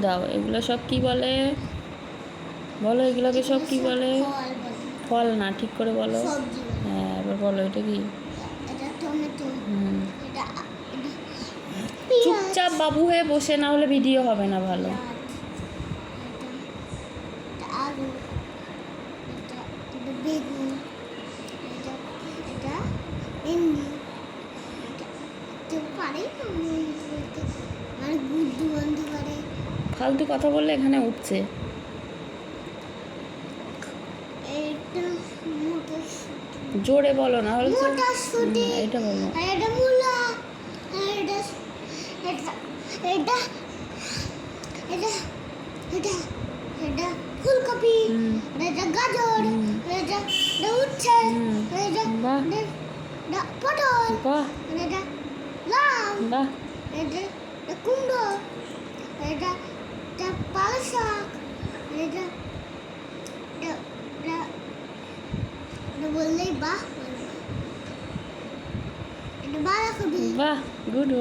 দাও। এগুলো সব কি বলে বলো? এগুলোকে সব কি বলে? ফল না, ঠিক করে বলো। হ্যাঁ, এবার বলো এটা কি? চুপচাপ বাবু হয়ে বসে, না হলে ভিডিও হবে না ভালো। ফালতু কথা বললে এখানে উঠছে। জোরে বলো, না হলে এটা বলো। এটা ফুলকপি, এটা গাজর, এটা উচ্ছে, এটা পটল, এটা লাউ, এটা কুমড়ো, এটা পালং শাক, এটা বললেই বাহ, এটা বাঁধাকপি। বাহ, গুড।